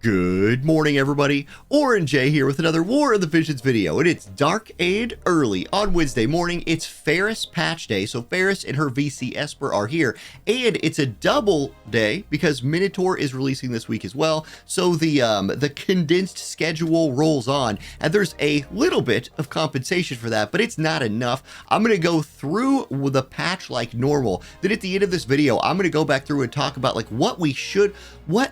Good morning, everybody. Orin J here with another War of the Visions video, and it's dark and early on Wednesday morning. It's Faris patch day, so Faris and her VC Esper are here, and it's a double day because Minotaur is releasing this week as well. So the condensed schedule rolls on, and there's a little bit of compensation for that, but it's not enough. I'm gonna go through the patch like normal. Then at the end of this video, I'm gonna go back through and talk about like what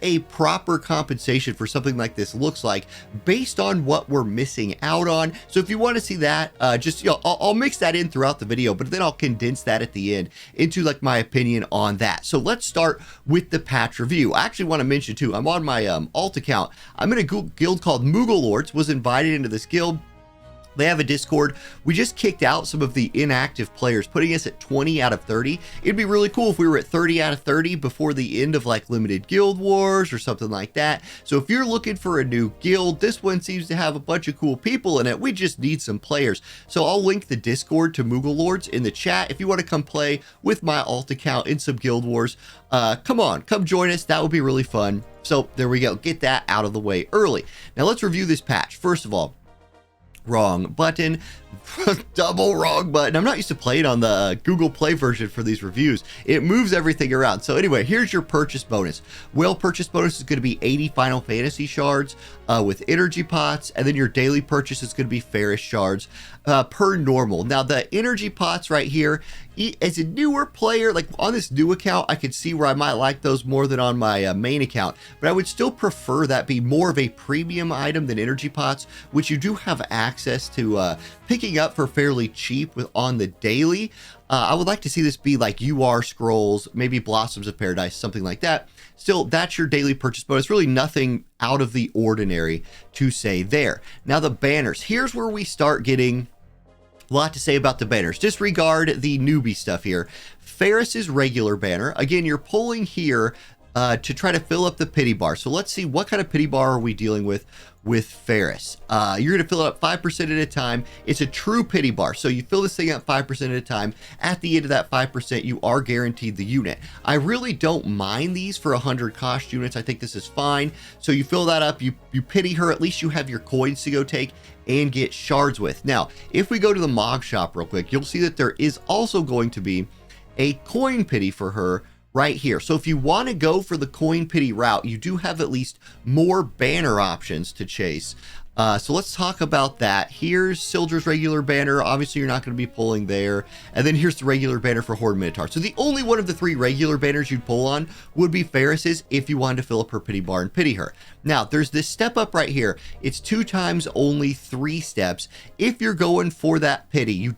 a proper compensation for something like this looks like based on what we're missing out on. So if you want to see that, I'll mix that in throughout the video, but then I'll condense that at the end into like my opinion on that. So let's start with the patch review. I actually want to mention too, I'm on my alt account. I'm in a guild called Moogle Lords, was invited into this guild. They have a Discord. We just kicked out some of the inactive players, putting us at 20 out of 30. It'd be really cool if we were at 30 out of 30 before the end of like limited guild wars or something like that. So if you're looking for a new guild, this one seems to have a bunch of cool people in it. We just need some players. So I'll link the Discord to Moogle Lords in the chat. If you want to come play with my alt account in some guild wars, come join us. That would be really fun. So there we go. Get that out of the way early. Now let's review this patch. First of all, wrong button, double wrong button. I'm not used to playing on the Google Play version for these reviews. It moves everything around. So anyway, here's your purchase bonus. Whale purchase bonus is going to be 80 Final Fantasy shards with energy pots, and then your daily purchase is going to be Faris shards per normal. Now the energy pots right here, as a newer player, like on this new account, I could see where I might like those more than on my main account, but I would still prefer that be more of a premium item than energy pots, which you do have access to picking up for fairly cheap on the daily. I would like to see this be like UR scrolls, maybe Blossoms of Paradise, something like that. Still, that's your daily purchase bonus. Really nothing out of the ordinary to say there. Now the banners, here's where we start getting a lot to say about the banners. Disregard the newbie stuff here. Faris's regular banner, again, you're pulling here to try to fill up the pity bar. So let's see what kind of pity bar are we dealing with Faris. You're going to fill it up 5% at a time. It's a true pity bar. So you fill this thing up 5% at a time. At the end of that 5%, you are guaranteed the unit. I really don't mind these for 100 cost units. I think this is fine. So you fill that up, you pity her. At least you have your coins to go take and get shards with. Now, if we go to the Mog shop real quick, you'll see that there is also going to be a coin pity for her right here. So if you want to go for the coin pity route, you do have at least more banner options to chase. So let's talk about that. Here's Sildra's regular banner. Obviously, you're not going to be pulling there. And then here's the regular banner for Horde Minotaur. So the only one of the three regular banners you'd pull on would be Faris's if you wanted to fill up her pity bar and pity her. Now, there's this step up right here. It's 2 times only 3 steps. If you're going for that pity,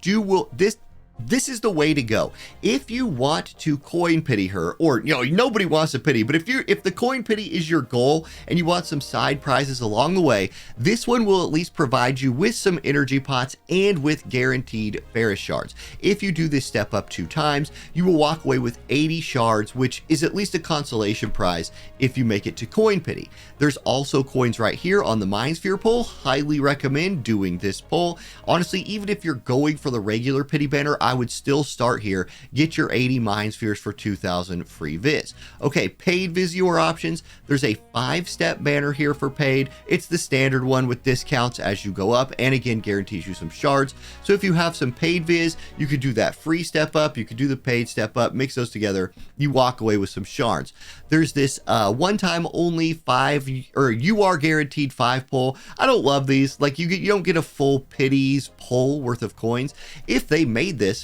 this is the way to go. If you want to coin pity her, or nobody wants to pity, but if the coin pity is your goal and you want some side prizes along the way, this one will at least provide you with some energy pots and with guaranteed Faris shards. If you do this step up 2 times, you will walk away with 80 shards, which is at least a consolation prize if you make it to coin pity. There's also coins right here on the Mind Sphere pull. Highly recommend doing this pull. Honestly, even if you're going for the regular pity banner, I would still start here. Get your 80 Mind Spheres for 2,000 free viz. Okay, paid Vizor options. There's a 5-step banner here for paid. It's the standard one with discounts as you go up, and again, guarantees you some shards. So if you have some paid viz, you could do that free step up, you could do the paid step up, mix those together, you walk away with some shards. There's this one-time only 5, or you are guaranteed 5 pull. I don't love these. Like you don't get a full pities pull worth of coins. If they made this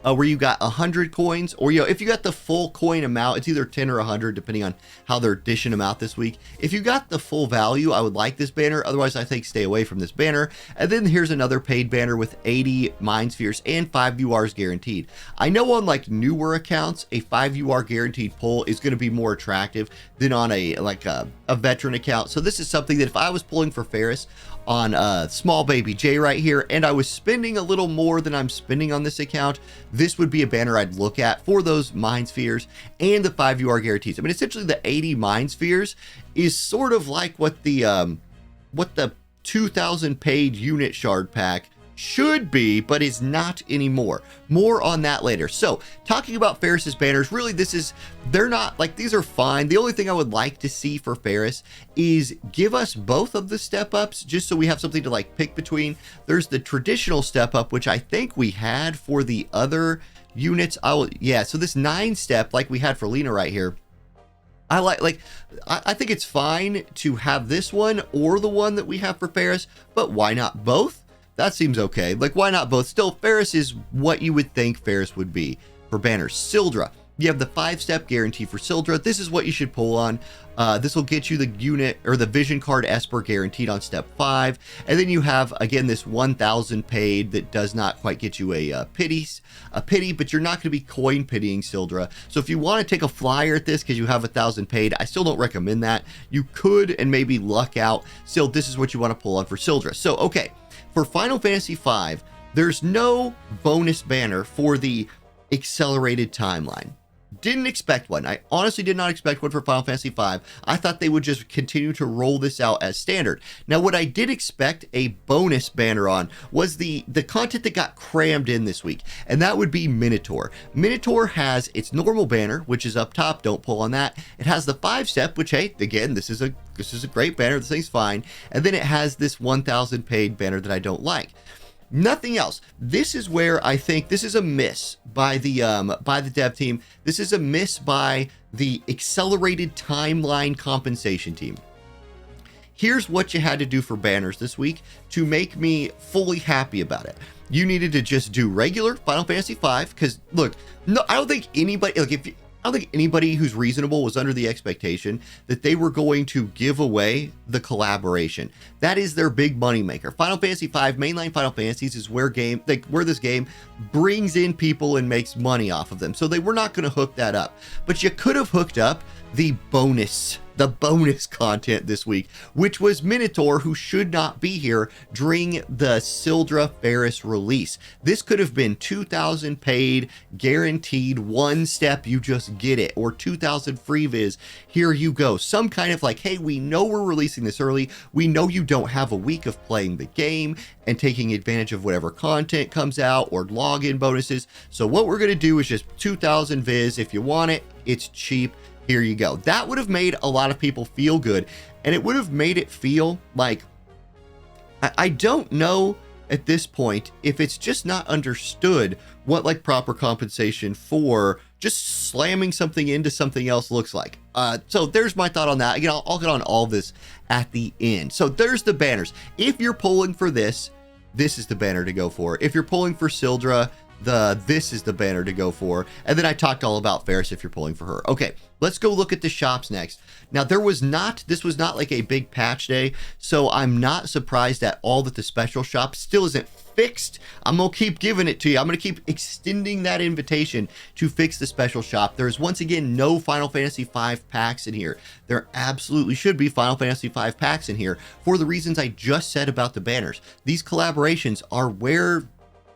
where you got 100 coins, or if you got the full coin amount, it's either 10 or 100 depending on how they're dishing them out this week. If you got the full value, I would like this banner. Otherwise, I think stay away from this banner. And then here's another paid banner with 80 Mind Spheres and 5 URs guaranteed. I know on like newer accounts, a 5 UR guaranteed pull is going to be more attractive than on a veteran account. So this is something that if I was pulling for Faris on small baby J right here, and I was spending a little more than I'm spending on this account, this would be a banner I'd look at for those Mind Spheres and the 5 UR guarantees. I mean, essentially the 80 Mind Spheres is sort of like what the 2,000 paid unit shard pack should be, but is not anymore. More on that later. So talking about Faris's banners, really they're not like, these are fine. The only thing I would like to see for Faris is give us both of the step ups, just so we have something to like pick between. There's the traditional step up, which I think we had for the other units. Yeah, so this 9-step like we had for Lena right here, I think it's fine to have this one or the one that we have for Faris, but why not both? That seems okay. Like, why not both? Still, Faris is what you would think Faris would be for banners. Sildra, you have the 5-step guarantee for Sildra. This is what you should pull on. This will get you the unit or the vision card Esper guaranteed on step 5. And then you have, again, this 1,000 paid that does not quite get you a pity, but you're not going to be coin pitying Sildra. So if you want to take a flyer at this because you have 1,000 paid, I still don't recommend that. You could and maybe luck out. Still, this is what you want to pull on for Sildra. So, okay, for Final Fantasy V, there's no bonus banner for the accelerated timeline. Didn't expect one. I honestly did not expect one for Final Fantasy V. I thought they would just continue to roll this out as standard. Now, what I did expect a bonus banner on was the content that got crammed in this week, and that would be Minotaur. Minotaur has its normal banner, which is up top. Don't pull on that. It has the 5-step, which, hey, again, this is a great banner. This thing's fine. And then it has this 1,000 paid banner that I don't like. Nothing else. This is where I think this is a miss by the dev team. This is a miss by the accelerated timeline compensation team. Here's what you had to do for banners this week to make me fully happy about it. You needed to just do regular Final Fantasy V, because look, no, I don't think anybody, like, I don't think anybody who's reasonable was under the expectation that they were going to give away the collaboration. That is their big money maker. Final Fantasy V, mainline Final Fantasies, is where this game brings in people and makes money off of them. So they were not going to hook that up. But you could have hooked up the bonus content this week, which was Minotaur, who should not be here during the Sildra Faris release. This could have been 2,000 paid, guaranteed, 1-step, you just get it, or 2,000 free viz, here you go. Some kind of like, hey, we know we're releasing this early, we know you don't have a week of playing the game and taking advantage of whatever content comes out or login bonuses, so what we're going to do is just 2,000 viz. If you want it, it's cheap. Here you go. That would have made a lot of people feel good, and it would have made it feel like, I don't know at this point if it's just not understood what like proper compensation for just slamming something into something else looks like. So there's my thought on that. Again, I'll get on all this at the end. So there's the banners. If you're pulling for this is the banner to go for. If you're pulling for Sildra, this is the banner to go for. And then I talked all about Faris if you're pulling for her. Okay, let's go look at the shops next. Now, this was not like a big patch day, so I'm not surprised at all that the special shop still isn't fixed. I'm gonna keep giving it to you. I'm gonna keep extending that invitation to fix the special shop. There's once again no Final Fantasy V packs in here. There absolutely should be Final Fantasy V packs in here for the reasons I just said about the banners. These collaborations are where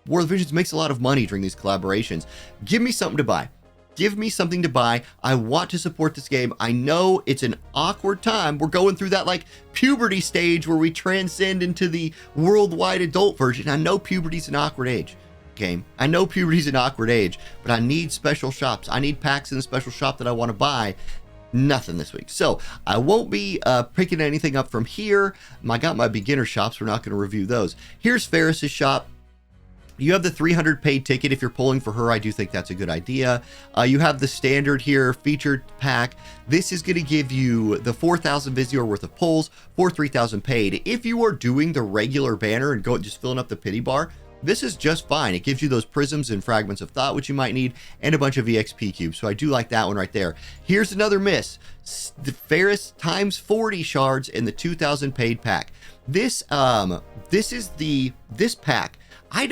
War of the Visions makes a lot of money during these collaborations. Give me something to buy. Give me something to buy. I want to support this game. I know it's an awkward time. We're going through that like puberty stage where we transcend into the worldwide adult version. I know puberty's an awkward age. Game. I know puberty's an awkward age, but I need special shops. I need packs in the special shop that I want to buy. Nothing this week. So I won't be picking anything up from here. I got my beginner shops. We're not going to review those. Here's Faris's shop. You have the 300 paid ticket. If you're pulling for her, I do think that's a good idea. You have the standard here, featured pack. This is going to give you the 4,000 Visior worth of pulls for 3,000 paid. If you are doing the regular banner and just filling up the pity bar, this is just fine. It gives you those prisms and fragments of thought, which you might need, and a bunch of EXP cubes. So I do like that one right there. Here's another miss. The Faris times 40 shards in the 2,000 paid pack. This pack. I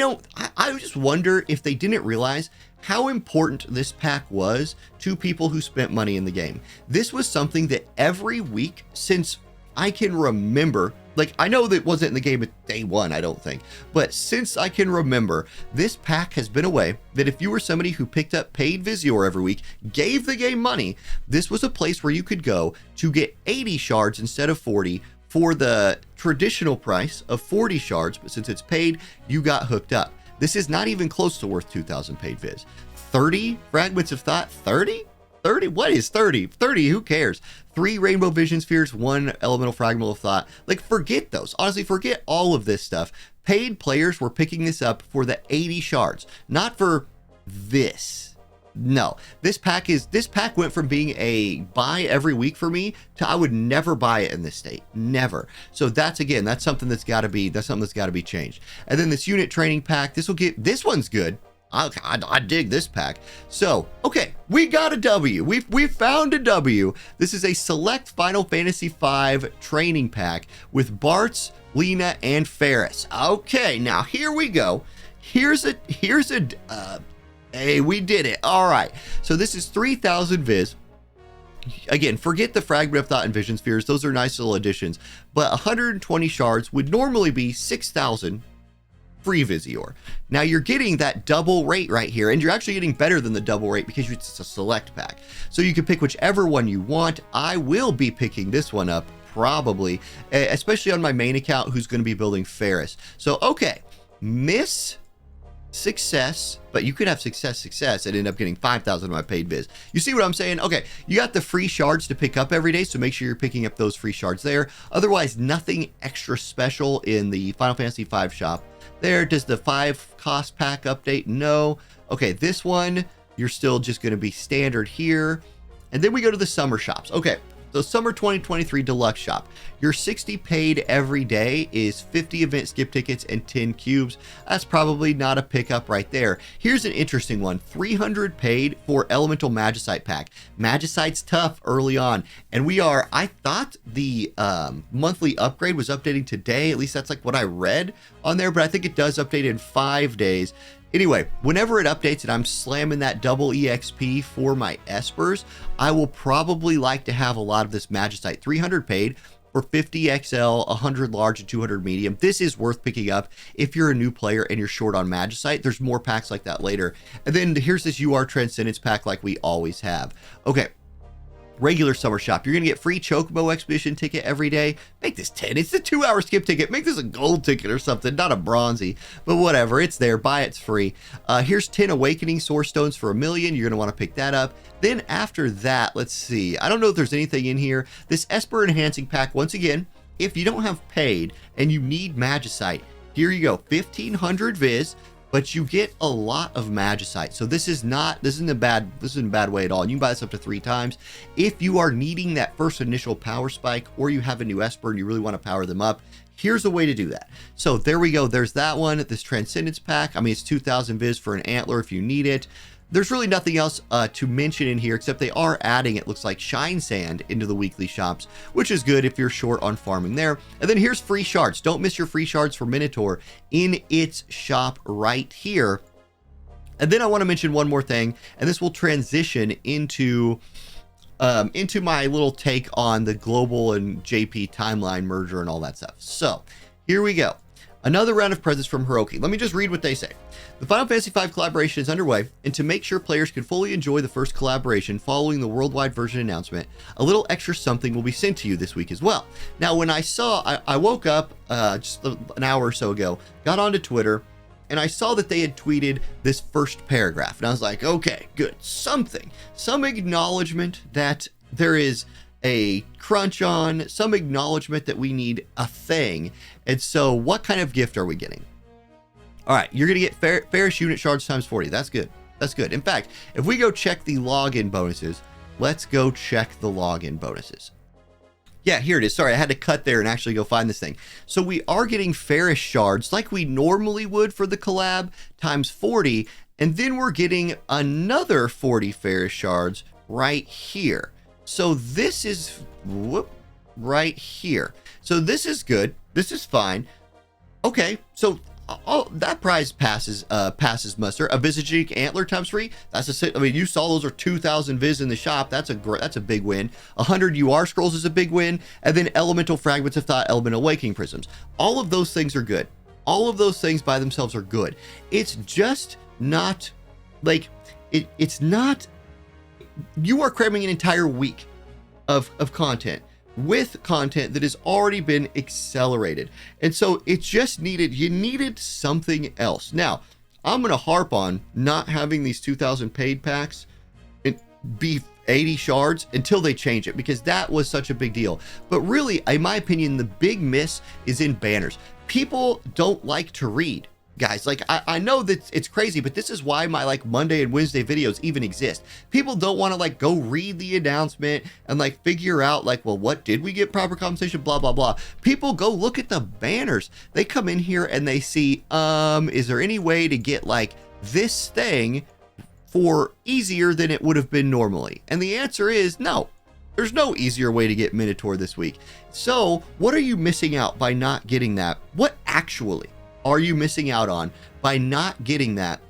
just wonder if they didn't realize how important this pack was to people who spent money in the game. This was something that every week since I can remember, like, I know that it wasn't in the game at day one, I don't think, but since I can remember, this pack has been a way that if you were somebody who picked up paid Visior every week, gave the game money, this was a place where you could go to get 80 shards instead of 40 for the traditional price of 40 shards, but since it's paid, you got hooked up. This is not even close to worth 2,000 paid viz. 30 fragments of thought, 30? 30? What is 30? 30, who cares? 3 rainbow vision spheres, 1 elemental fragment of thought. Like, forget those. Honestly, forget all of this stuff. Paid players were picking this up for the 80 shards, not for this. No, this pack went from being a buy every week for me to I would never buy it in this state, never. So that's something that's got to be changed. And then this unit training pack, this one's good. I dig this pack. So, okay, we got a W. We found a W. This is a select Final Fantasy V training pack with Bartz, Lena, and Faris. Okay, now here we go. Hey, we did it. All right. So this is 3,000 viz. Again, forget the Fragment of Thought and Vision Spheres. Those are nice little additions. But 120 shards would normally be 6,000 free Visior. Now you're getting that double rate right here, and you're actually getting better than the double rate because it's a select pack. So you can pick whichever one you want. I will be picking this one up probably, especially on my main account who's going to be building Faris. So, okay, miss success, but you could have success and end up getting 5,000 on my paid viz. You see what I'm saying? Okay, you got the free shards to pick up every day, so make sure you're picking up those free shards there. Otherwise, nothing extra special in the Final Fantasy V shop. There, does the 5 cost pack update? No. Okay, this one, you're still just going to be standard here. And then we go to the summer shops. Okay, so summer 2023 deluxe shop. Your 60 paid every day is 50 event skip tickets and 10 cubes. That's probably not a pickup right there. Here's an interesting one. 300 paid for elemental magicite pack. Magicite's tough early on, and I thought the monthly upgrade was updating today. At least that's like what I read on there, but I think it does update in 5 days. Anyway, whenever it updates and I'm slamming that double EXP for my Espers, I will probably like to have a lot of this magicite. 300 paid for 50 XL, 100 large, and 200 medium. This is worth picking up if you're a new player and you're short on magicite. There's more packs like that later. And then here's this UR Transcendence pack like we always have. Okay. Regular summer shop, you're gonna get free Chocobo Expedition ticket every day. Make this 10. It's a 2-hour skip ticket. Make this a gold ticket or something, not a bronzy, but whatever. It's there. Buy it's free. Here's 10 Awakening Source Stones for 1,000,000. You're gonna want to pick that up. Then after that, let's see. I don't know if there's anything in here. This Esper Enhancing Pack, once again, if you don't have paid and you need magicite, here you go. 1,500 viz. But you get a lot of magicite. So this isn't a bad way at all. And you can buy this up to 3 times. If you are needing that first initial power spike, or you have a new Esper and you really want to power them up, here's a way to do that. So there we go. There's that one. This Transcendence pack. I mean, it's 2,000 viz for an antler if you need it. There's really nothing else to mention in here, except they are adding, it looks like, Shine Sand into the weekly shops, which is good if you're short on farming there. And then here's free shards. Don't miss your free shards for Minotaur in its shop right here. And then I want to mention one more thing, and this will transition into my little take on the global and JP timeline merger and all that stuff. So here we go. Another round of presents from Hiroki. Let me just read what they say. The Final Fantasy V collaboration is underway, and to make sure players can fully enjoy the first collaboration following the worldwide version announcement, a little extra something will be sent to you this week as well. Now, when I woke up just an hour or so ago, got onto Twitter, and I saw that they had tweeted this first paragraph, and I was like, okay, good, some acknowledgement that there is a crunch on, some acknowledgement that we need a thing. And so what kind of gift are we getting? All right, you're gonna get Faris unit shards times 40. That's good. That's good. In fact, if we go check the login bonuses, let's go check the login bonuses. Yeah, here it is. Sorry, I had to cut there and actually go find this thing. So we are getting Faris shards like we normally would for the collab times 40, and then we're getting another 40 Faris shards right here. So this is right here. So this is good. This is fine. Okay, so that prize passes muster. A Visaging Antler times 3. I mean, you saw those are 2,000 viz in the shop. That's a big win. 100 UR scrolls is a big win. And then Elemental Fragments of Thought, Elemental Awakening Prisms. All of those things are good. All of those things by themselves are good. It's just not like it's not. You are cramming an entire week of content with content that has already been accelerated. And so it just you needed something else. Now, I'm going to harp on not having these 2,000 paid packs be 80 shards until they change it, because that was such a big deal. But really, in my opinion, the big miss is in banners. People don't like to read, guys. Like, I know that it's crazy, but this is why my like Monday and Wednesday videos even exist. People don't want to like go read the announcement and like figure out like, well, what did we get proper compensation, blah blah blah. People go look at the banners. They come in here and they see, is there any way to get like this thing for easier than it would have been normally? And the answer is no. There's no easier way to get Minotaur this week. So what are you missing out by not getting that? What actually are you missing out on by not getting that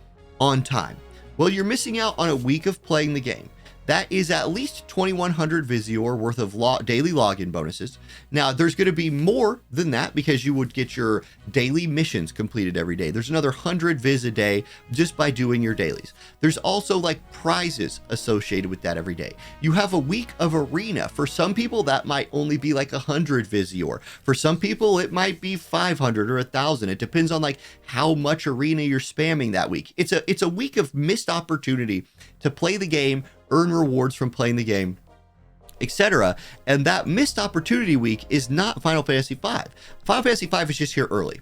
on time? Well, you're missing out on a week of playing the game. That is at least 2,100 Visior worth of daily login bonuses. Now, there's going to be more than that because you would get your daily missions completed every day. There's another 100 Viz a day just by doing your dailies. There's also like prizes associated with that every day. You have a week of arena. For some people, that might only be like 100 Visior. For some people, it might be 500 or 1,000. It depends on like how much arena you're spamming that week. It's a week of missed opportunity to play the game, earn rewards from playing the game, etc. And that missed opportunity week is not Final Fantasy V. Final Fantasy V is just here early.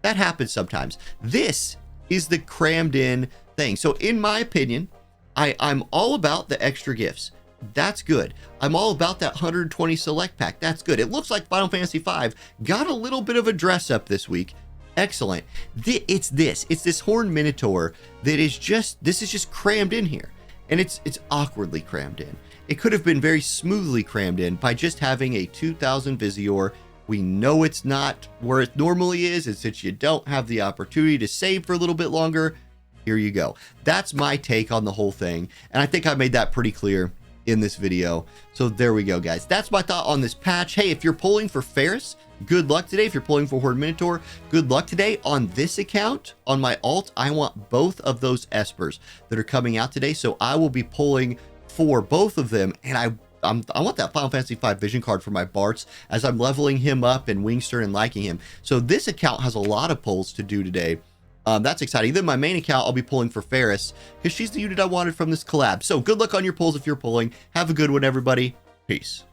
That happens sometimes. This is the crammed in thing. So in my opinion, I'm all about the extra gifts. That's good. I'm all about that 120 select pack. That's good. It looks like Final Fantasy V got a little bit of a dress up this week. Excellent. It's this Horned Minotaur that is just crammed in here. And it's awkwardly crammed in. It could have been very smoothly crammed in by just having a 2,000 Visior. We know it's not where it normally is, and since you don't have the opportunity to save for a little bit longer, here you go. That's my take on the whole thing, and I think I made that pretty clear in this video. So there we go, guys. That's my thought on this patch. Hey, if you're pulling for Faris, good luck today. If you're pulling for Horned Minotaur, good luck today. On this account, on my alt, I want both of those espers that are coming out today. So I will be pulling for both of them. And I want that Final Fantasy V vision card for my Barts as I'm leveling him up and Wingstern and liking him. So this account has a lot of pulls to do today. That's exciting. Then my main account, I'll be pulling for Faris because she's the unit I wanted from this collab. So good luck on your pulls if you're pulling. Have a good one, everybody. Peace.